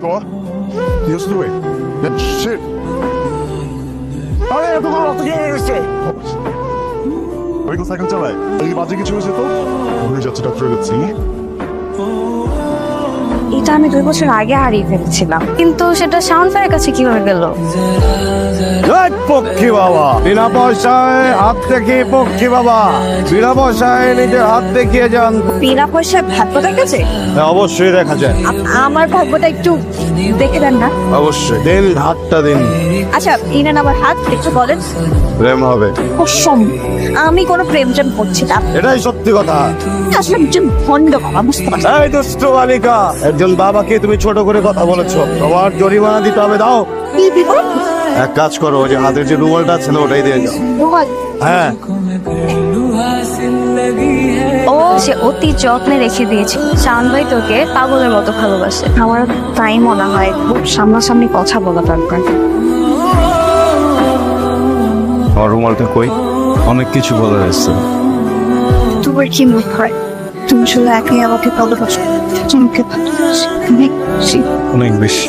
What? Just do it. Shit. আরে এতগুলো রক্ত কে গেছে? ওই তো সাইকেল চালায়। এই বাজে কিছু হয়েছে তো? ভুলে যাচ্ছে ডাক্তার কাছে। এটা আমি 2 বছর আগে হারিয়ে ফেলেছিলাম, কিন্তু সেটা শাওন ভাইয়ের কাছে কিভাবে গেল? পক্ষী বাবা বিনা পয়সায় হাত থেকে পক্ষী বাবা বিনা পয়সায় নিজের হাত দেখিয়ে যান। বিনা পয়সায় ভাগ্য দেখাচ্ছে? অবশ্যই দেখা যায়। আমার ভাগ্যটা একটু দেখে দেন না। অবশ্যই দিন, হাতটা দিন। আচ্ছা, ইনান আমার হাত একটু বলেন। প্রেম হবে। অসম, আমি কোনো প্রেম করছি না। এটাই সত্যি কথা। আসলে একজন ভণ্ড বাবা, বুঝতে পারছি। এই দুষ্ট বালিকা, একজন বাবাকে তুমি ছোট করে কথা বলেছো, তোমার জরিমানা দিতে হবে। দাও। কি দিব? এক কাজ করো, ওই যে হাতের যে রুমালটা আছে না, ওটাই দিয়ে যাও। রুমাল? হ্যাঁ। ও সে অতি যত্নে রেখে দিয়েছে। শাওন ভাই তোকে পাগলের মতো ভালোবাসে। আমার তাই মনে হয় খুব সামনাসামনি কথা বলা দরকার। আমার রুমালটা কই? অনেক কিছু বলে যাচ্ছে। তোমার কি মনে হয় তুমি শুধু একাই আমাকে ভালোবাসো? তোমাকে ভালোবাসি অনেক বেশি। অনেক বেশি।